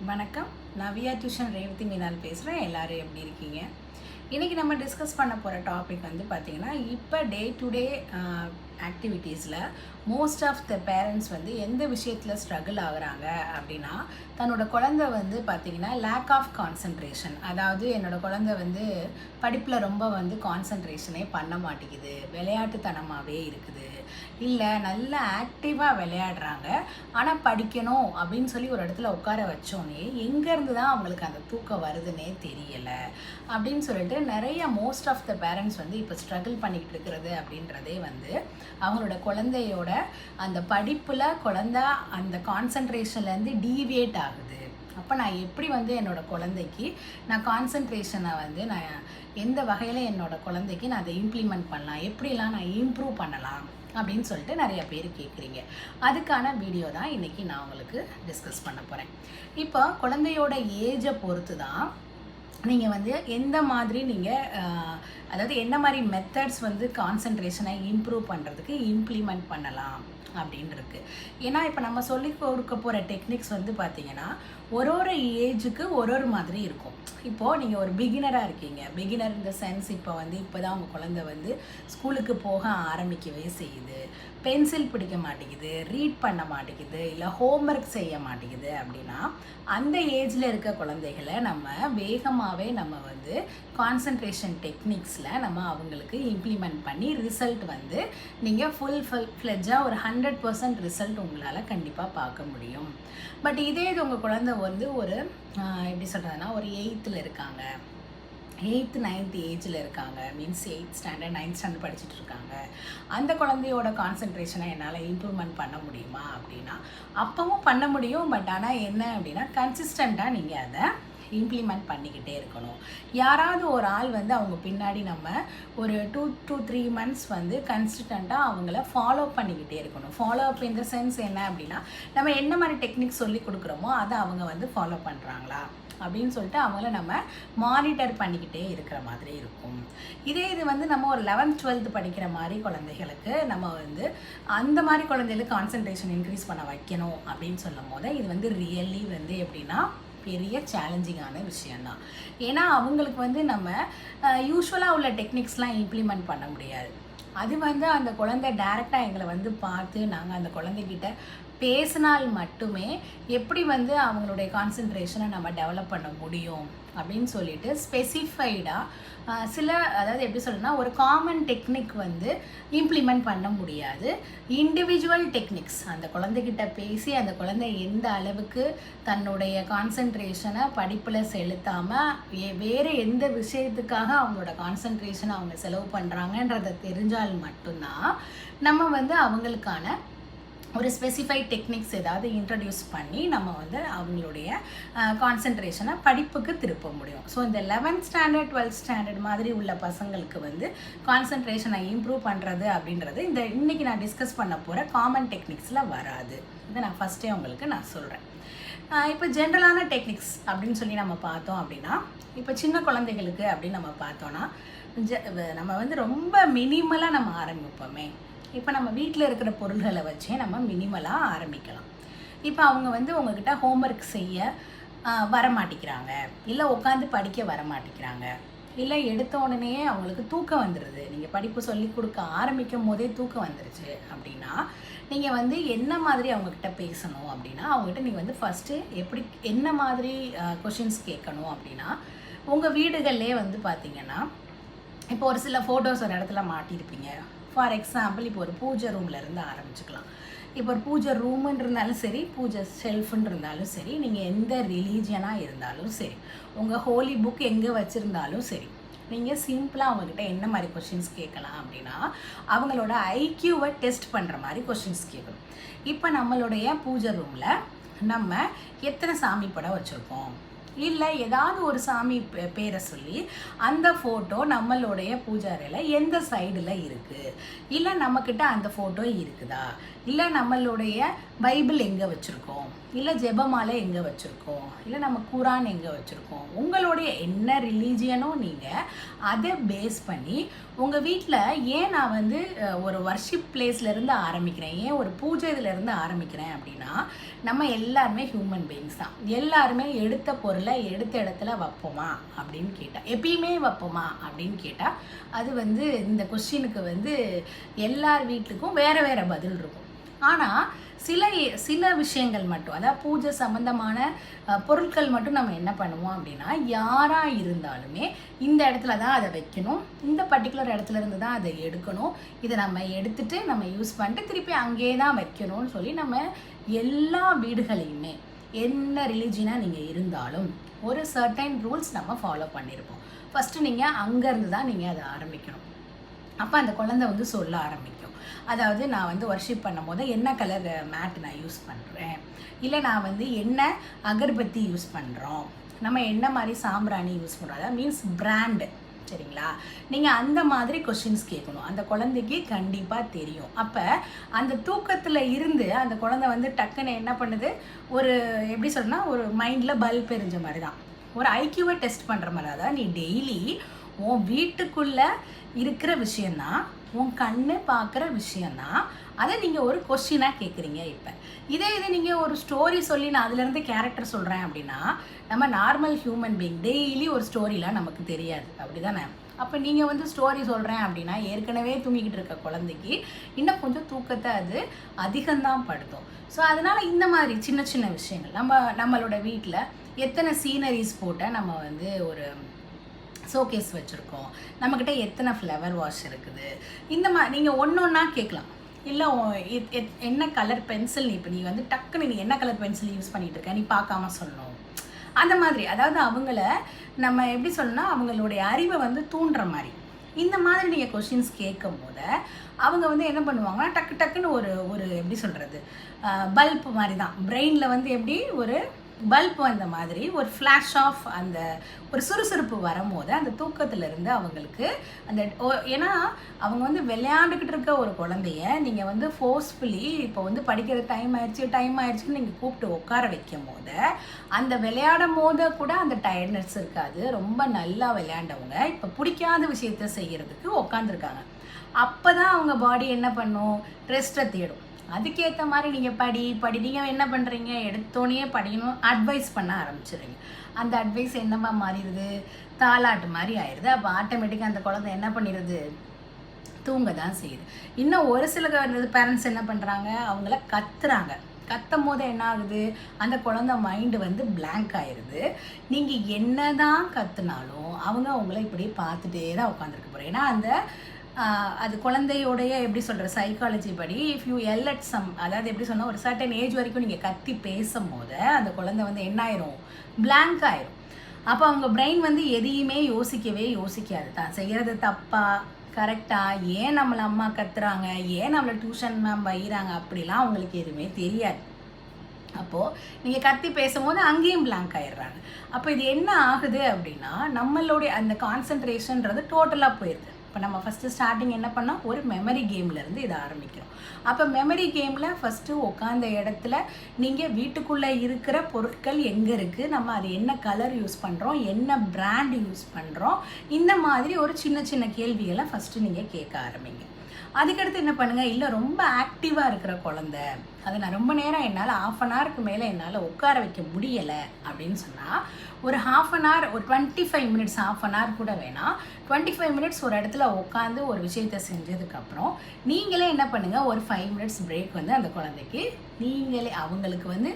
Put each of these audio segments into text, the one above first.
வணக்கம். நான் VR tuition Revathi மீனால் பேசுகிறேன். எல்லோரும் எப்படி இருக்கீங்க? இன்றைக்கி நம்ம டிஸ்கஸ் பண்ண போகிற டாபிக் வந்து பார்த்திங்கன்னா, இப்போ டே டு டே ஆக்டிவிட்டீஸில் மோஸ்ட் ஆஃப் த பேரண்ட்ஸ் வந்து எந்த விஷயத்தில் ஸ்ட்ரகிள் ஆகுறாங்க அப்படின்னா, தன்னோட குழந்தை வந்து பார்த்திங்கன்னா லேக் ஆஃப் கான்சன்ட்ரேஷன். அதாவது என்னோடய குழந்தை வந்து படிப்பில் ரொம்ப வந்து கான்சன்ட்ரேஷனே பண்ண மாட்டேங்குது, விளையாட்டுத்தனமாகவே இருக்குது, இல்லை நல்ல ஆக்டிவாக விளையாடுறாங்க, ஆனால் படிக்கணும் அப்படின்னு சொல்லி ஒரு இடத்துல உட்கார வச்சோன்னே எங்கேருந்து தான் அவங்களுக்கு அந்த தூக்கம் வருதுன்னே தெரியலை அப்படின்னு சொல்லிட்டு நிறைய மோஸ்ட் ஆஃப் த பேரண்ட்ஸ் வந்து இப்போ ஸ்ட்ரகிள் பண்ணிக்கிட்டு இருக்கிறது அப்படின்றதே வந்து அவங்களோட குழந்தையோட அந்த படிப்பில் குழந்தை அந்த கான்சன்ட்ரேஷன்லேருந்து டீவியேட் ஆகுது. அப்போ நான் எப்படி வந்து என்னோடய குழந்தைக்கு நான் கான்சன்ட்ரேஷனை வந்து நான் எந்த வகையில் என்னோடய குழந்தைக்கு நான் அதை இம்ப்ளிமெண்ட் பண்ணலாம், எப்படிலாம் நான் இம்ப்ரூவ் பண்ணலாம் அப்படின்னு சொல்லிட்டு நிறைய பேர் கேட்குறீங்க. அதுக்கான வீடியோ தான் இன்றைக்கி நான் உங்களுக்கு டிஸ்கஸ் பண்ண போகிறேன். இப்போ குழந்தையோட ஏஜை பொறுத்து தான் நீங்கள் வந்து எந்த மாதிரி நீங்கள் அதாவது என்ன மாதிரி மெத்தட்ஸ் வந்து கான்சன்ட்ரேஷனை இம்ப்ரூவ் பண்ணுறதுக்கு இம்ப்ளிமெண்ட் பண்ணலாம் அப்படின்னு இருக்குது. ஏன்னா இப்போ நம்ம சொல்லி கொடுக்க போகிற டெக்னிக்ஸ் வந்து பார்த்திங்கன்னா ஒரு ஏஜுக்கு ஒரு மாதிரி இருக்கும். இப்போது நீங்கள் ஒரு பிகினராக இருக்கீங்க, பிகினர் இந்த சென்ஸ் இப்போ தான் உங்கள் குழந்தை வந்து ஸ்கூலுக்கு போக ஆரம்பிக்கவே செய்யுது, பென்சில் பிடிக்க மாட்டேங்குது, ரீட் பண்ண மாட்டேங்குது, இல்லை ஹோம்ஒர்க் செய்ய மாட்டேங்குது அப்படின்னா அந்த ஏஜில் இருக்க குழந்தைகளை நம்ம வேகமாகவே நம்ம வந்து கான்சன்ட்ரேஷன் டெக்னிக்ஸில் நம்ம அவங்களுக்கு இம்ப்ளிமெண்ட் பண்ணி ரிசல்ட் வந்து நீங்கள் ஃப்ளெட்ஜாக ஒரு 100% ரிசல்ட் உங்களால் கண்டிப்பாக பார்க்க முடியும். பட் இதே இது உங்கள் குழந்தை வந்து ஒரு எப்படி சொல்கிறதுனா ஒரு 8th இருக்காங்க, 8th 9th ஏஜில் இருக்காங்க, means 8th standard 9th standard படிச்சுட்டு இருக்காங்க, அந்த குழந்தையோட கான்சன்ட்ரேஷனை என்னால் இம்ப்ரூவ்மெண்ட் பண்ண முடியுமா அப்படின்னா அப்பவும் பண்ண முடியும். பட் ஆனால் என்ன அப்படின்னா கன்சிஸ்டண்ட்டாக நீங்கள் அதை இம்ப்ளிமெண்ட் பண்ணிக்கிட்டே இருக்கணும். யாராவது ஒரு ஆள் வந்து அவங்க பின்னாடி நம்ம ஒரு 2 to 3 months வந்து கன்சிஸ்டண்ட்டாக அவங்கள ஃபாலோ பண்ணிக்கிட்டே இருக்கணும். ஃபாலோ அப் இந்த சென்ஸ் என்ன அப்படின்னா நம்ம என்ன மாதிரி டெக்னிக் சொல்லி கொடுக்குறோமோ அதை அவங்க வந்து ஃபாலோ பண்ணுறாங்களா அப்படின்னு சொல்லிட்டு அவங்கள நம்ம மானிட்டர் பண்ணிக்கிட்டே இருக்கிற மாதிரி இருக்கும். இதே இது வந்து நம்ம ஒரு 11th 12th படிக்கிற மாதிரி குழந்தைகளுக்கு நம்ம வந்து அந்த மாதிரி குழந்தைகளுக்கு கான்சன்ட்ரேஷன் இன்க்ரீஸ் பண்ண வைக்கணும் அப்படின்னு சொல்லும் போது இது வந்து ரியலி வந்து எப்படின்னா பெரிய சேலஞ்சிங்கான விஷயந்தான். ஏன்னா அவங்களுக்கு வந்து நம்ம யூஸ்வலாக உள்ள டெக்னிக்ஸ்லாம் இம்ப்ளிமெண்ட் பண்ண முடியாது. அது வந்து அந்த குழந்தை டைரெக்டாக எங்களை வந்து பார்த்து நாங்கள் அந்த குழந்தைகிட்ட பேசினால் மட்டுமே எப்படி வந்து அவங்களுடைய கான்சன்ட்ரேஷனை நம்ம டெவலப் பண்ண முடியும் அப்படின்னு சொல்லிட்டு ஸ்பெசிஃபைடாக சில அதாவது எப்படி சொல்கிறேன்னா ஒரு காமன் டெக்னிக் வந்து இம்ப்ளிமெண்ட் பண்ண முடியாது. இண்டிவிஜுவல் டெக்னிக்ஸ் அந்த குழந்தைகிட்ட பேசி அந்த குழந்தை எந்த அளவுக்கு தன்னுடைய கான்சன்ட்ரேஷனை படிப்பில் செலுத்தாமல் வேறு எந்த விஷயத்துக்காக அவங்களோட கான்சன்ட்ரேஷனை அவங்க செலவு பண்ணுறாங்கன்றதை தெரிஞ்சால் மட்டும்தான் நம்ம வந்து அவங்களுக்கான ஒரு ஸ்பெசிஃபைட் டெக்னிக்ஸ் ஏதாவது இன்ட்ரடியூஸ் பண்ணி நம்ம வந்து அவங்களுடைய கான்சன்ட்ரேஷனை படிப்புக்கு திருப்ப முடியும். ஸோ இந்த 11th ஸ்டாண்டர்ட் 12th ஸ்டாண்டர்ட் மாதிரி உள்ள பசங்களுக்கு வந்து கான்சன்ட்ரேஷனை இம்ப்ரூவ் பண்ணுறது அப்படின்றது இந்த இன்றைக்கி நான் டிஸ்கஸ் பண்ண போகிற காமன் டெக்னிக்ஸில் வராது. இதை நான் ஃபஸ்ட்டே உங்களுக்கு நான் சொல்கிறேன். இப்போ ஜென்ரலான டெக்னிக்ஸ் அப்படின்னு சொல்லி நம்ம பார்த்தோம் அப்படின்னா இப்போ சின்ன குழந்தைகளுக்கு அப்படின்னு நம்ம பார்த்தோன்னா நம்ம வந்து ரொம்ப மினிமலாக நம்ம ஆரம்பிப்போமே. இப்போ நம்ம வீட்டில் இருக்கிற பொருள்களை வச்சே நம்ம மினிமலாக ஆரம்பிக்கலாம். இப்போ அவங்க வந்து உங்ககிட்ட ஹோம்ஒர்க் செய்ய வரமாட்டேங்கிறாங்க, இல்லை உட்காந்து படிக்க வரமாட்டேங்கிறாங்க, இல்லை எடுத்த உடனே அவங்களுக்கு தூக்கம் வந்துடுது, நீங்கள் படிப்பு சொல்லி கொடுக்க ஆரம்பிக்கும் போதே தூக்கம் வந்துருச்சு அப்படின்னா நீங்கள் வந்து என்ன மாதிரி அவங்கக்கிட்ட பேசணும் அப்படின்னா அவங்ககிட்ட நீங்கள் வந்து ஃபஸ்ட்டு எப்படி என்ன மாதிரி கொஷின்ஸ் கேட்கணும் அப்படின்னா உங்கள் வீடுகள்லே வந்து பார்த்திங்கன்னா இப்போ ஒரு சில ஃபோட்டோஸ் ஒரு இடத்துல மாட்டியிருப்பீங்க. ஃபார் எக்ஸாம்பிள் இப்போ ஒரு பூஜை ரூம்லேருந்து ஆரம்பிச்சுக்கலாம். இப்போ ஒரு பூஜை ரூமுன்னு இருந்தாலும் சரி, பூஜை ஷெல்ஃபுன்னு இருந்தாலும் சரி, நீங்கள் எந்த ரிலீஜியனாக இருந்தாலும் சரி, உங்கள் ஹோலி புக் எங்கே வச்சுருந்தாலும் சரி, நீங்கள் சிம்பிளாக அவங்கக்கிட்ட என்ன மாதிரி கொஷின்ஸ் கேட்கலாம் அப்படின்னா அவங்களோட ஐக்யூவை டெஸ்ட் பண்ணுற மாதிரி கொஷின்ஸ் கேட்கணும். இப்போ நம்மளுடைய பூஜை ரூமில் நம்ம எத்தனை சாமி படம் வச்சுருக்கோம், இல்லை ஏதாவது ஒரு சாமி பேரை சொல்லி அந்த ஃபோட்டோ நம்மளுடைய பூஜாரியில் எந்த சைடில் இருக்குது, இல்லை நம்மக்கிட்ட அந்த ஃபோட்டோ இருக்குதா, இல்லை நம்மளுடைய பைபிள் எங்கே வச்சுருக்கோம், இல்லை ஜெபமாலை எங்கே வச்சுருக்கோம், இல்லை நம்ம குரான் எங்கே வச்சுருக்கோம், உங்களுடைய என்ன ரிலீஜியனோ நீங்கள் அதை பேஸ் பண்ணி உங்கள் வீட்டில் ஏன் நான் வந்து ஒரு வர்ஷிப் பிளேஸ்லேருந்து ஆரம்பிக்கிறேன், ஏன் ஒரு பூஜை இதிலேருந்து ஆரம்பிக்கிறேன் அப்படின்னா, நம்ம எல்லாருமே ஹியூமன் பீயிங்ஸ் தான். எல்லாருமே எடுத்த பொருளை எடுத்த இடத்துல வைப்போமா அப்படின்னு கேட்டால், எப்பயுமே வைப்போமா அப்படின்னு கேட்டால், அது வந்து இந்த கொஸ்டினுக்கு வந்து எல்லார் வீட்டுக்கும் வேறு வேறு பதில் இருக்கும். ஆனால் சில விஷயங்கள் மட்டும், அதாவது பூஜை சம்மந்தமான பொருட்கள் மட்டும் நம்ம என்ன பண்ணுவோம் அப்படின்னா, யாராக இருந்தாலுமே இந்த இடத்துல தான் அதை வைக்கணும், இந்த பர்டிகுலர் இடத்துல இருந்து தான் அதை எடுக்கணும், இதை நம்ம எடுத்துகிட்டு நம்ம யூஸ் பண்ணிட்டு திருப்பி அங்கேயே தான் வைக்கணும்னு சொல்லி நம்ம எல்லா வீடுகளையுமே என்ன ரிலீஜியனாக நீங்கள் இருந்தாலும் ஒரு சர்டைன் ரூல்ஸ் நம்ம ஃபாலோ பண்ணியிருப்போம். ஃபஸ்ட்டு நீங்கள் அங்கேருந்து தான் நீங்கள் அதை ஆரம்பிக்கணும். அப்போ அந்த குழந்தை வந்து சொல்ல ஆரம்பிக்கும். அதாவது நான் வந்து வர்ஷிப் பண்ணும் போது என்ன கலர் மேட் நான் யூஸ் பண்ணுறேன், இல்லை நான் வந்து என்ன அகர்பத்தி யூஸ் பண்ணுறோம், நம்ம என்ன மாதிரி சாம்பிராணி யூஸ் பண்ணுறோம், அதாவது மீன்ஸ் பிராண்டு. சரிங்களா? நீங்கள் அந்த மாதிரி கொஷின்ஸ் கேட்கணும். அந்த குழந்தைக்கு கண்டிப்பாக தெரியும். அப்போ அந்த தூக்கத்தில் இருந்து அந்த குழந்தை வந்து டக்குன்னு என்ன பண்ணுது, ஒரு எப்படி சொல்றேன்னா ஒரு மைண்டில் பல்ப் எரிஞ்ச மாதிரி தான், ஒரு ஐக்யூவை டெஸ்ட் பண்ணுற மாதிரி. அதாவது நீ டெய்லி உன் வீட்டுக்குள்ளே இருக்கிற விஷயந்தான், உன் கண்ணு பார்க்குற விஷயந்தான், அதை நீங்கள் ஒரு கொஸ்டினாக கேட்குறீங்க. இப்போ இதே நீங்கள் ஒரு ஸ்டோரி சொல்லி நான் அதுலேருந்து கேரக்டர் சொல்கிறேன் அப்படின்னா, நம்ம நார்மல் ஹியூமன் பீயிங் டெய்லி ஒரு ஸ்டோரிலாம் நமக்கு தெரியாது, அப்படி தானே? அப்போ நீங்கள் வந்து ஸ்டோரி சொல்கிறேன் அப்படின்னா ஏற்கனவே தூங்கிக்கிட்டு இருக்க குழந்தைக்கு இன்னும் கொஞ்சம் தூக்கத்தை அது அதிகம்தான் படுத்தும். ஸோ அதனால் இந்த மாதிரி சின்ன சின்ன விஷயங்கள் நம்மளோட வீட்டில் எத்தனை சீனரிஸ் போட்டால் நம்ம வந்து ஒரு ஷோகேஸ் வச்சுருக்கோம், நம்மக்கிட்ட எத்தனை ஃப்ளவர் வாஷ் இருக்குது, இந்த மாதிரி நீங்கள் ஒன்று ஒன்றா கேட்கலாம். இல்லை என்ன கலர் பென்சில் இப்போ நீ வந்து டக்குன்னு நீ என்ன கலர் பென்சில் யூஸ் பண்ணிகிட்டு இருக்க நீ பார்க்காம சொல்லணும். அந்த மாதிரி அதாவது அவங்கள நம்ம எப்படி சொல்லணும்னா அவங்களுடைய அறிவை வந்து தூண்டுற மாதிரி இந்த மாதிரி நீங்கள் கொஷின்ஸ் கேட்கும் போது அவங்க வந்து என்ன பண்ணுவாங்கன்னா டக்குன்னு ஒரு எப்படி சொல்கிறது பல்ப் மாதிரி தான் பிரெயினில் வந்து எப்படி ஒரு பல்ப் வந்த மாதிரி ஒரு ஃப்ளாஷ் ஆஃப் அந்த ஒரு சுறுசுறுப்பு வரும்போது அந்த தூக்கத்திலிருந்து அவங்களுக்கு அந்த ஏன்னா அவங்க வந்து விளையாண்டுக்கிட்டு இருக்க ஒரு குழந்தைய நீங்கள் வந்து ஃபோர்ஸ்ஃபுல்லி இப்போ வந்து படிக்கிற டைம் ஆயிடுச்சுன்னு நீங்கள் கூப்பிட்டு உட்கார வைக்கும் போது அந்த விளையாடும் போது கூட அந்த டயர்ட்னஸ் இருக்காது. ரொம்ப நல்லா விளையாண்டவங்க இப்போ பிடிக்காத விஷயத்த செய்கிறதுக்கு உட்காந்துருக்காங்க. அப்போ தான் அவங்க பாடி என்ன பண்ணும், ரெஸ்ட்டை தேடும். அதுக்கேற்ற மாதிரி நீங்கள் படி நீங்கள் என்ன பண்ணுறீங்க, எடுத்தோடனே படிக்கணும் அட்வைஸ் பண்ண ஆரம்பிச்சிடுறீங்க. அந்த அட்வைஸ் என்னமா மாறிடுது, தாலாட்டு மாதிரி ஆயிடுது. அப்போ ஆட்டோமேட்டிக்காக அந்த குழந்தை என்ன பண்ணிடுது, தூங்க தான் செய்யுது. இன்னும் ஒரு சில பேரண்ட்ஸ் என்ன பண்ணுறாங்க, அவங்கள கத்தும் போது என்ன ஆகுது, அந்த குழந்தை மைண்டு வந்து பிளாங்க் ஆயிடுது. நீங்கள் என்ன தான் கற்றுனாலும் அவங்க அவங்கள இப்படி பார்த்துட்டே தான் உட்காந்துருக்க போகிறேன். ஏன்னா அந்த அது குழந்தையோடைய எப்படி சொல்கிற சைக்காலஜி படி if you yell at some, அதாவது எப்படி சொன்னால் ஒரு சர்டன் ஏஜ் வரைக்கும் நீங்கள் கத்தி பேசும் போது அந்த குழந்தை வந்து என்ன ஆயிரும், பிளாங்க் ஆயிரும். அப்போ அவங்க பிரெயின் வந்து எதையுமே யோசிக்காது. தான் செய்கிறது தப்பா கரெக்டா, ஏன் நம்மளை அம்மா கத்துறாங்க, ஏன் நம்மளை டியூஷன் மேம் வைகிறாங்க, அப்படிலாம் அவங்களுக்கு எதுவுமே தெரியாது. அப்போது நீங்கள் கத்தி பேசும்போது அங்கேயும் பிளாங்க் ஆயிடுறாங்க. அப்போ இது என்ன ஆகுது அப்படின்னா நம்மளுடைய அந்த கான்சன்ட்ரேஷன்றது டோட்டலாக போயிடுது. இப்போ நம்ம ஃபஸ்ட்டு ஸ்டார்டிங் என்ன பண்ணால் ஒரு மெமரி கேம்லேருந்து இதை ஆரம்பிக்கிறோம். அப்போ மெமரி கேமில் ஃபஸ்ட்டு உட்காந்த இடத்துல நீங்கள் வீட்டுக்குள்ளே இருக்கிற பொருட்கள் எங்கே இருக்குது, நம்ம அது என்ன கலர் யூஸ் பண்ணுறோம், என்ன பிராண்ட் யூஸ் பண்ணுறோம், இந்த மாதிரி ஒரு சின்ன சின்ன கேள்விகளை ஃபஸ்ட்டு நீங்கள் கேட்க ஆரம்பிங்க. அதுக்கடுத்து என்ன பண்ணுங்கள், இல்லை ரொம்ப ஆக்டிவாக இருக்கிற குழந்தை, அதை நான் ரொம்ப நேரம் என்னால் 1/2 an hourக்கு மேலே என்னால் உட்கார வைக்க முடியலை அப்படின்னு சொன்னால் ஒரு 1/2 an hour, ஒரு 25 minutes, 1/2 an hour கூட வேணாம், 25 minutes ஒரு இடத்துல உட்காந்து ஒரு விஷயத்தை செஞ்சதுக்கப்புறம் நீங்களே என்ன பண்ணுங்கள், ஒரு 5 minutes பிரேக் வந்து அந்த குழந்தைக்கு நீங்களே அவங்களுக்கு வந்து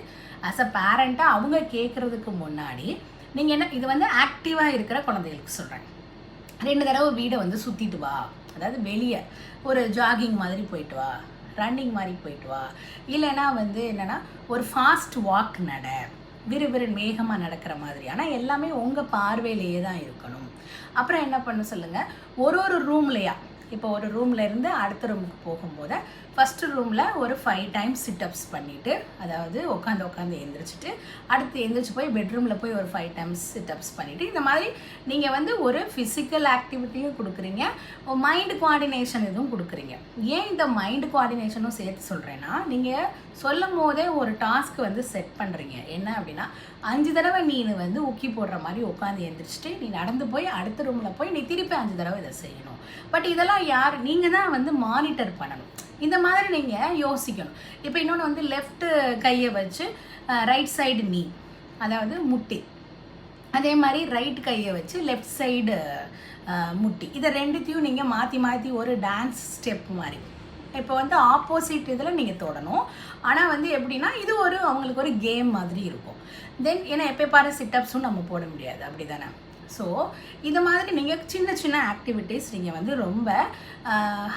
ஆஸ் அ பேரண்ட்டாக அவங்க கேட்குறதுக்கு முன்னாடி நீங்கள் என்ன, இது வந்து ஆக்டிவாக இருக்கிற குழந்தைகளுக்கு சொல்கிறேன், 2 தடவை வீடை வந்து சுற்றிட்டு வா, அதாவது வெளியே ஒரு ஜாகிங் மாதிரி போயிட்டு வா, ரன்னிங் மாதிரி போயிட்டு வா, இல்லைன்னா வந்து என்னென்னா ஒரு ஃபாஸ்ட் வாக் நட, விறுவிறு வேகமாக நடக்கிற மாதிரி, ஆனால் எல்லாமே உங்கள் பார்வையிலேயே தான் இருக்கணும். அப்புறம் என்ன பண்ண சொல்லுங்கள், ஒரு ரூம்லையா, இப்போ ஒரு ரூம்லேருந்து அடுத்த ரூமுக்கு போகும்போது ஃபஸ்ட்டு ரூமில் ஒரு 5 டைம்ஸ் சிட்டப்ஸ் பண்ணிவிட்டு, அதாவது உட்காந்து எழுந்திரிச்சிட்டு, அடுத்து எழுந்திரிச்சு போய் பெட்ரூமில் போய் ஒரு 5 டைம்ஸ் சிட்டப்ஸ் பண்ணிவிட்டு, இந்த மாதிரி நீங்கள் வந்து ஒரு ஃபிசிக்கல் ஆக்டிவிட்டியும் கொடுக்குறீங்க, மைண்டு கோஆர்டினேஷன் இதுவும் கொடுக்குறீங்க. ஏன் இந்த மைண்டு கோஆர்டினேஷனும் சேர்த்து சொல்கிறேன்னா, நீங்கள் சொல்லும் போதே ஒரு டாஸ்க் வந்து செட் பண்ணுறீங்க. என்ன அப்படின்னா, 5 தடவை நீ வந்து ஊக்கி போடுற மாதிரி உட்காந்து எழுந்திரிச்சிட்டு நீ நடந்து போய் அடுத்த ரூமில் போய் நீ திருப்பி 5 தடவை இதை செய்யணும். பட் இதெல்லாம் யார், நீங்கள் தான் வந்து மானிட்டர் பண்ணணும். இந்த மாதிரி நீங்கள் யோசிக்கணும். இப்போ இன்னொன்று வந்து லெஃப்ட்டு கையை வச்சு ரைட் சைடு நீ, அதாவது முட்டி, அதே மாதிரி ரைட் கையை வச்சு லெஃப்ட் சைடு முட்டி, இதை ரெண்டுத்தையும் நீங்கள் மாற்றி மாற்றி ஒரு டான்ஸ் ஸ்டெப் மாதிரி இப்போ வந்து ஆப்போசிட் இதில் நீங்கள் தொடணும். ஆனால் வந்து எப்படின்னா இது ஒரு அவங்களுக்கு ஒரு கேம் மாதிரி இருக்கும். தென் ஏன்னா எப்போ பாரு சிட்டப்ஸும் நம்ம போட முடியாது, அப்படி தானே? ஸோ இது மாதிரி நீங்கள் சின்ன சின்ன ஆக்டிவிட்டீஸ் நீங்கள் வந்து ரொம்ப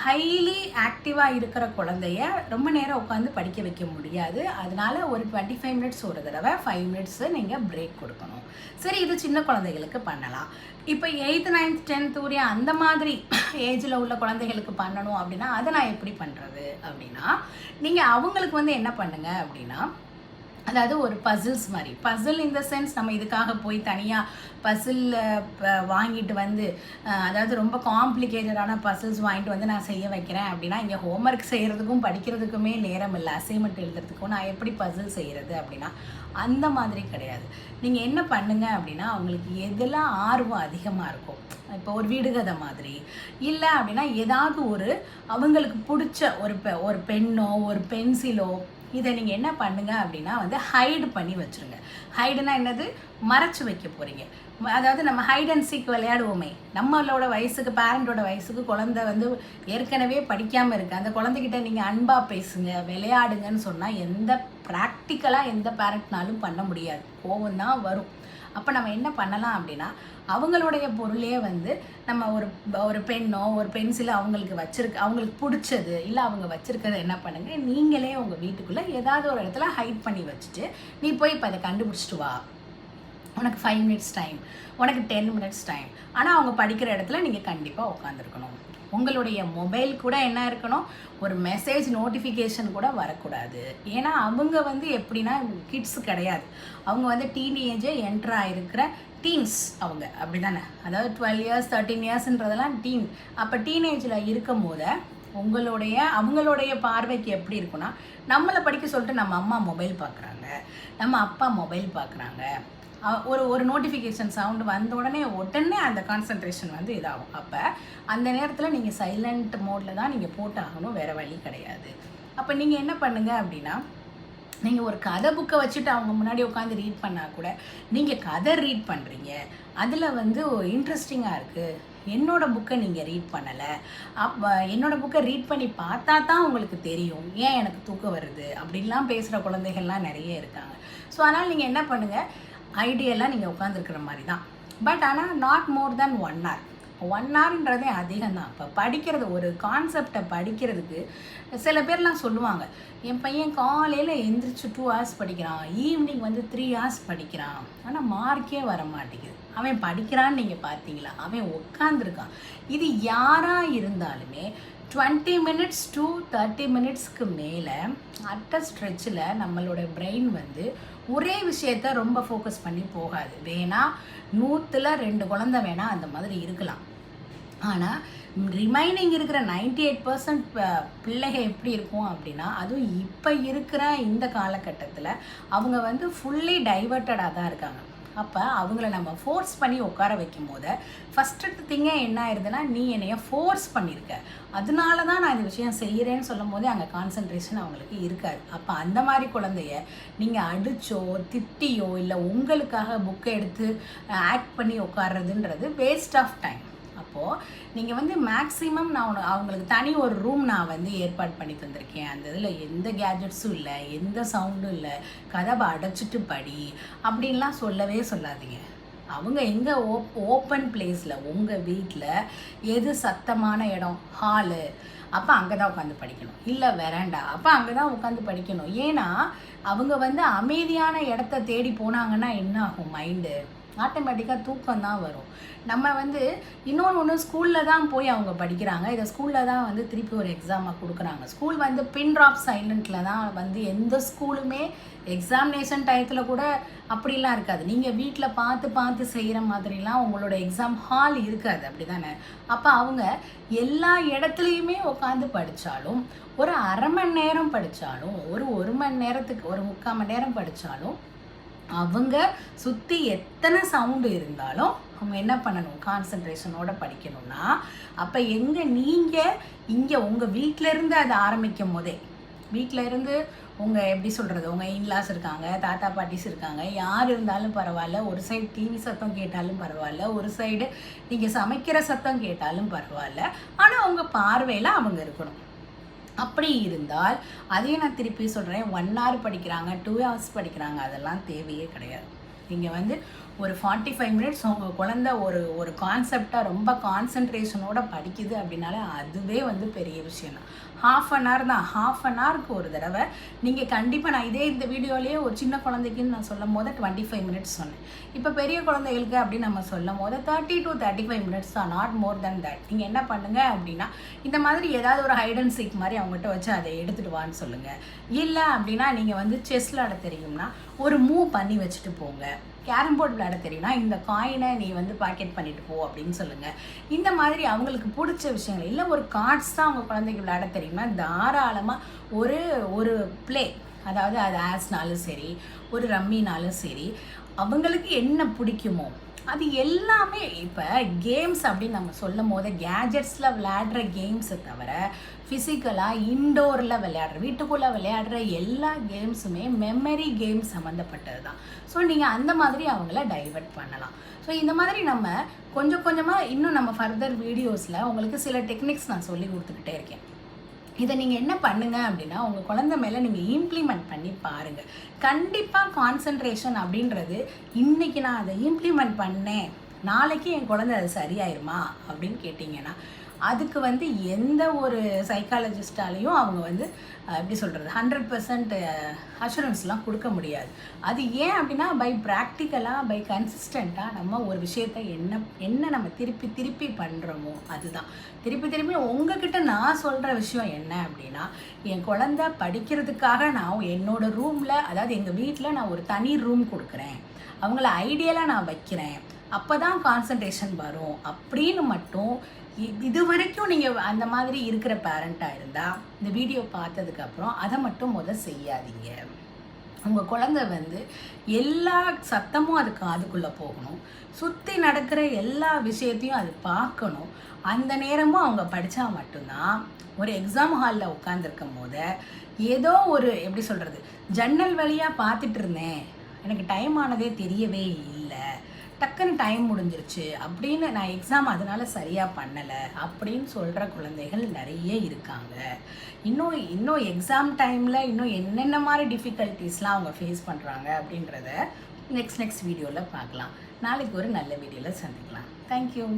ஹைலி ஆக்டிவாக இருக்கிற குழந்தைய ரொம்ப நேரம் உட்காந்து படிக்க வைக்க முடியாது. அதனால ஒரு 25 மினிட்ஸ் ஒரு தடவை 5 மினிட்ஸு நீங்கள் பிரேக் கொடுக்கணும். சரி, இது சின்ன குழந்தைகளுக்கு பண்ணலாம். இப்போ 8th 9th 10th உரிய அந்த மாதிரி ஏஜில் உள்ள குழந்தைகளுக்கு பண்ணணும் அப்படின்னா அதை நான் எப்படி பண்ணுறது அப்படின்னா, நீங்கள் அவங்களுக்கு வந்து என்ன பண்ணுங்க அப்படின்னா, அதாவது ஒரு பசில்ஸ் மாதிரி, பசில் இந்த சென்ஸ் நம்ம இதுக்காக போய் தனியாக பசில் வாங்கிட்டு வந்து, அதாவது ரொம்ப காம்ப்ளிகேட்டடான பசில்ஸ் வாங்கிட்டு வந்து நான் செய்ய வைக்கிறேன் அப்படின்னா, இங்கே ஹோம்ஒர்க் செய்கிறதுக்கும் படிக்கிறதுக்குமே நேரம் இல்லை, அசைன்மெண்ட் எழுதுறதுக்கும் நான் எப்படி பசில் செய்கிறது அப்படின்னா அந்த மாதிரி கிடையாது. நீங்கள் என்ன பண்ணுங்க அப்படின்னா, அவங்களுக்கு எதெல்லாம் ஆர்வம் அதிகமாக இருக்கும், இப்போ ஒரு வீடுகதை மாதிரி இல்லை அப்படின்னா ஏதாவது ஒரு அவங்களுக்கு பிடிச்ச ஒரு பெண்ணோ ஒரு பென்சிலோ, இதை நீங்கள் என்ன பண்ணுங்க அப்படின்னா வந்து ஹைடு பண்ணி வச்சுருங்க. ஹைடுனா என்னது, மறைச்சு வைக்க போகிறீங்க. அதாவது நம்ம ஹைட் அண்ட் சீக் விளையாடுவோமே, நம்மளோட வயசுக்கு பேரண்டோட வயசுக்கு குழந்தை வந்து ஏற்கனவே படிக்காமல் இருக்குது, அந்த குழந்தைகிட்ட நீங்கள் அன்பாக பேசுங்க விளையாடுங்கன்னு சொன்னால் ப்ராக்டிக்கலாக எந்த பேரண்ட்னாலும் பண்ண முடியாது, கோவம் தான் வரும். அப்போ நம்ம என்ன பண்ணலாம் அப்படின்னா, அவங்களுடைய பொருளே வந்து நம்ம ஒரு பெண்ணோ ஒரு பென்சிலோ அவங்களுக்கு பிடிச்சது இல்லை அவங்க வச்சுருக்கிறத என்ன பண்ணுங்கள், நீங்களே உங்கள் வீட்டுக்குள்ளே ஏதாவது ஒரு இடத்துல ஹைட் பண்ணி வச்சுட்டு நீ போய் இப்போ அதை கண்டுபிடிச்சிட்டு வா, உனக்கு 5 மினிட்ஸ் டைம், உனக்கு 10 மினிட்ஸ் டைம். ஆனால் அவங்க படிக்கிற இடத்துல நீங்கள் கண்டிப்பாக உட்காந்துருக்கணும். உங்களுடைய மொபைல் கூட என்ன இருக்கணும், ஒரு மெசேஜ் நோட்டிஃபிகேஷன் கூட வரக்கூடாது. ஏன்னா அவங்க வந்து எப்படின்னா கிட்ஸ் கிடையாது, அவங்க வந்து டீனேஜே என்டர் ஆகிருக்கிற டீன்ஸ் அவங்க, அப்படி தானே? அதாவது 12 இயர்ஸ் 13 இயர்ஸ்ன்றதெல்லாம் டீன். அப்போ டீனேஜில் இருக்கும் போது அவங்களுடைய பார்வைக்கு எப்படி இருக்குன்னா, நம்மளை படிக்க சொல்லிட்டு நம்ம அம்மா மொபைல் பார்க்குறாங்க, நம்ம அப்பா மொபைல் பார்க்குறாங்க, ஒரு நோட்டிஃபிகேஷன் சவுண்டு வந்த உடனே அந்த கான்சன்ட்ரேஷன் வந்து இதாகும். அப்போ அந்த நேரத்தில் நீங்கள் சைலண்ட் மோடில் தான் நீங்கள் போட்டாகணும், வேறு வழி கிடையாது. அப்போ நீங்கள் என்ன பண்ணுங்க அப்படின்னா, நீங்கள் ஒரு கதை புக்கை வச்சுட்டு அவங்க முன்னாடி உட்காந்து ரீட் பண்ணால் கூட, நீங்கள் கதை ரீட் பண்ணுறீங்க, அதில் வந்து இன்ட்ரெஸ்டிங்காக இருக்குது, என்னோடய புக்கை நீங்கள் ரீட் பண்ணலை, என்னோடய புக்கை ரீட் பண்ணி பார்த்தா தான் உங்களுக்கு தெரியும் ஏன் எனக்கு தூக்கம் வருது அப்படின்லாம் பேசுகிற குழந்தைகள்லாம் நிறைய இருக்காங்க. ஸோ அதனால் நீங்கள் என்ன பண்ணுங்கள், ஐடியெல்லாம் நீங்கள் உட்காந்துருக்கிற மாதிரி தான், பட் ஆனால் நாட் மோர் தேன் 1 hour. 1 hourன்றதே அதிகம்தான். இப்போ படிக்கிறது, ஒரு கான்செப்டை படிக்கிறதுக்கு சில பேர்லாம் சொல்லுவாங்க, என் பையன் காலையில் எந்திரிச்சு 2 hours படிக்கிறான், ஈவினிங் வந்து 3 hours படிக்கிறான், ஆனால் மார்க்கே வர மாட்டேங்குது. அவன் படிக்கிறான்னு நீங்கள் பார்த்தீங்களா? அவன் உட்காந்துருக்கான். இது யாராக இருந்தாலுமே 20 minutes to 30 minutesக்கு மேலே அட்ட ஸ்ட்ரெச்சில் நம்மளோட பிரெயின் வந்து ஒரே விஷயத்த ரொம்ப ஃபோக்கஸ் பண்ணி போகாது. வேணால் 100ல் 2 குழந்தை வேணால் அந்த மாதிரி இருக்கலாம், ஆனால் ரிமைனிங் இருக்கிற 98% பிள்ளைகள் எப்படி இருக்கும் அப்படின்னா, அதுவும் இப்போ இருக்கிற இந்த காலகட்டத்தில் அவங்க வந்து ஃபுல்லி டைவர்ட்டடாக தான் இருக்காங்க. அப்போ அவங்கள நம்ம ஃபோர்ஸ் பண்ணி உட்கார வைக்கும் போது ஃபஸ்ட்டு திங்கே என்ன ஆயிடுதுன்னா, நீ என்னைய ஃபோர்ஸ் பண்ணியிருக்க, அதனால தான் நான் இந்த விஷயம் செய்கிறேன்னு சொல்லும் போதே அங்கே கான்சன்ட்ரேஷன் அவங்களுக்கு இருக்காது. அப்போ அந்த மாதிரி குழந்தைய நீங்கள் அடிச்சோ திட்டியோ இல்லை உங்களுக்காக புக்கை எடுத்து ஆக்ட் பண்ணி உட்கார்றதுன்றது வேஸ்ட் ஆஃப் டைம். அப்போது நீங்கள் வந்து மேக்ஸிமம் நான் அவங்களுக்கு தனி ஒரு ரூம் நான் வந்து ஏற்பாடு பண்ணி தந்திருக்கேன், அந்த இதில் எந்த கேஜெட்ஸும் இல்லை, எந்த சவுண்டும் இல்லை, கதவை அடைச்சிட்டு படி அப்படின்லாம் சொல்லவே சொல்லாதீங்க. அவங்க எங்கே ஓப்பன் பிளேஸில் உங்கள் வீட்டில் எது சத்தமான இடம், ஹாலு, அப்போ அங்கே தான் உட்காந்து படிக்கணும், இல்லை வெராண்டா, அப்போ அங்கே தான் உட்காந்து படிக்கணும். ஏன்னா அவங்க வந்து அமைதியான இடத்த தேடி போனாங்கன்னா என்ன ஆகும், மைண்டு ஆட்டோமேட்டிக்காக தூக்கம் தான் வரும். நம்ம வந்து இன்னொன்று ஸ்கூலில் தான் போய் அவங்க படிக்கிறாங்க, இதை ஸ்கூலில் தான் வந்து திருப்பி ஒரு எக்ஸாமாக கொடுக்குறாங்க. ஸ்கூல் வந்து பின் ட்ராப் சைலண்ட்டில் தான் வந்து எந்த ஸ்கூலுமே எக்ஸாமினேஷன் டயத்தில் கூட அப்படிலாம் இருக்காது. நீங்கள் வீட்டில் பார்த்து செய்கிற மாதிரிலாம் உங்களோட எக்ஸாம் ஹால் இருக்காது, அப்படி தானே? அப்போ அவங்க எல்லா இடத்துலையுமே உட்காந்து படித்தாலும், ஒரு அரை மணி நேரம் படித்தாலும், ஒரு மணி நேரத்துக்கு ஒரு 3/4 மணி நேரம் படித்தாலும், அவங்க சுற்றி எத்தனை சவுண்டு இருந்தாலும் அவங்க என்ன பண்ணணும், கான்சன்ட்ரேஷனோட படிக்கணும்னா, அப்போ நீங்கள் இங்கே உங்கள் வீட்டிலேருந்து அதை ஆரம்பிக்கும் போதே, வீட்டிலேருந்து உங்கள் எப்படி சொல்கிறது, உங்கள் இன்லாஸ் இருக்காங்க, தாத்தா பாட்டிஸ் இருக்காங்க, யார் இருந்தாலும் பரவாயில்ல, ஒரு சைடு டிவி சத்தம் கேட்டாலும் பரவாயில்ல, ஒரு சைடு நீங்கள் சமைக்கிற சத்தம் கேட்டாலும் பரவாயில்ல, ஆனால் உங்கள் பார்வையில் அவங்க இருக்கணும். அப்படி இருந்தால், அதையும் நான் திருப்பி சொல்கிறேன், 1 hour படிக்கிறாங்க, 2 hours படிக்கிறாங்க, அதெல்லாம் தேவையே கிடையாது. நீங்கள் வந்து ஒரு 45 minutes உங்கள் குழந்தை ஒரு கான்செப்டாக ரொம்ப கான்சன்ட்ரேஷனோட படிக்குது அப்படின்னாலே அதுவே வந்து பெரிய விஷயம் தான். 1/2 hour தான். 1/2 hourக்கு ஒரு தடவை நீங்கள் கண்டிப்பாக, நான் இந்த வீடியோலேயே ஒரு சின்ன குழந்தைக்குன்னு நான் சொல்லும் போது 25 minutes சொன்னேன். இப்போ பெரிய குழந்தைகளுக்கு அப்படின்னு நம்ம சொல்லும் போது 30 to 35 minutes தான், நாட் மோர் தென் தட். நீங்கள் என்ன பண்ணுங்கள் அப்படின்னா, இந்த மாதிரி ஏதாவது ஒரு ஹைட் அண்ட் சீக் மாதிரி அவங்ககிட்ட வச்சு அதை எடுத்துகிட்டு வான்னு சொல்லுங்கள். இல்லை அப்படின்னா நீங்கள் வந்து செஸ் விளாட தெரியும்னா ஒரு மூவ் பண்ணி வச்சுட்டு போங்க. கேரம் போர்டு விளையாட தெரியும்னா இந்த காயினை நீ வந்து பாக்கெட் பண்ணிட்டு போ அப்படின்னு சொல்லுங்கள். இந்த மாதிரி அவங்களுக்கு பிடிச்ச விஷயங்கள், இல்லை ஒரு கார்ட்ஸ் தான் அவங்க குழந்தைக்கு விளையாட தெரியுமா, தாராளமாக ஒரு ப்ளே, அதாவது அது ஆஸ்னாலும் சரி, ஒரு ரம்மினாலும் சரி, அவங்களுக்கு என்ன பிடிக்குமோ அது எல்லாமே. இப்போ கேம்ஸ் அப்படின்னு நம்ம சொல்லும் போது கேஜெட்ஸில் விளையாடுற கேம்ஸை தவிர ஃபிசிக்கலாக இன்டோரில் விளையாடுற, வீட்டுக்குள்ளே விளையாடுற எல்லா கேம்ஸுமே மெமரி கேம்ஸ் சம்மந்தப்பட்டது தான். ஸோ நீங்கள் அந்த மாதிரி அவங்கள டைவர்ட் பண்ணலாம். ஸோ இந்த மாதிரி நம்ம கொஞ்சம் கொஞ்சமாக இன்னும் நம்ம ஃபர்தர் வீடியோஸில் உங்களுக்கு சில டெக்னிக்ஸ் நான் சொல்லி கொடுத்துக்கிட்டே இருக்கேன். இதை நீங்கள் என்ன பண்ணுங்கள் அப்படின்னா, உங்கள் குழந்தை மேலே நீங்கள் இம்ப்ளிமெண்ட் பண்ணி பாருங்கள். கண்டிப்பாக கான்சன்ட்ரேஷன் அப்படின்றது, இன்றைக்கி நான் அதை இம்ப்ளிமெண்ட் பண்ணேன், நாளைக்கு என் குழந்தை அது சரியாயிருமா அப்படின்னு கேட்டிங்கன்னா, அதுக்கு வந்து எந்த ஒரு சைக்காலஜிஸ்டாலையும் அவங்க வந்து எப்படி சொல்கிறது 100% அஷூரன்ஸ்லாம் கொடுக்க முடியாது. அது ஏன் அப்படின்னா, பை ப்ராக்டிக்கலாக, பை கன்சிஸ்டண்ட்டாக நம்ம ஒரு விஷயத்தை என்ன நம்ம திருப்பி பண்ணுறோமோ அதுதான். திருப்பி உங்ககிட்ட நான் சொல்கிற விஷயம் என்ன அப்படின்னா, என் குழந்தை படிக்கிறதுக்காக நான் என்னோடய ரூமில், அதாவது எங்கள் வீட்டில் நான் ஒரு தனி ரூம் கொடுக்குறேன், அவங்கள ஐடியலாக நான் வைக்கிறேன், அப்போ தான் கான்சன்ட்ரேஷன் வரும் அப்படின்னு மட்டும் இது வரைக்கும் நீங்கள் அந்த மாதிரி இருக்கிற பேரண்ட்டாக இருந்தால், இந்த வீடியோ பார்த்ததுக்கப்புறம் அதை மட்டும் செய்யாதீங்க. உங்கள் குழந்தை வந்து எல்லா சத்தமும் அது காதுக்குள்ளே போகணும், சுற்றி நடக்கிற எல்லா விஷயத்தையும் அது பார்க்கணும். அந்த நேரமும் அவங்க படித்தா மட்டும்தான், ஒரு எக்ஸாம் ஹாலில் உட்காந்துருக்கும் போது ஏதோ ஒரு எப்படி சொல்கிறது, ஜன்னல் வழியாக பார்த்துட்டு இருந்தேன், எனக்கு டைம் ஆனதே தெரியவே இல்லை, டக்குன்னு டைம் முடிஞ்சிருச்சு அப்படின்னு, நான் எக்ஸாம் அதனால சரியாக பண்ணலை அப்படின்னு சொல்கிற குழந்தைகள் நிறைய இருக்காங்க. இன்னும் எக்ஸாம் டைமில் இன்னும் என்னென்ன மாதிரி டிஃபிகல்ட்டிஸ்லாம் அவங்க ஃபேஸ் பண்ணுறாங்க அப்படின்றத நெக்ஸ்ட் வீடியோவில் பார்க்கலாம். நாளைக்கு ஒரு நல்ல வீடியோவில் சந்திக்கலாம். தேங்க்யூ.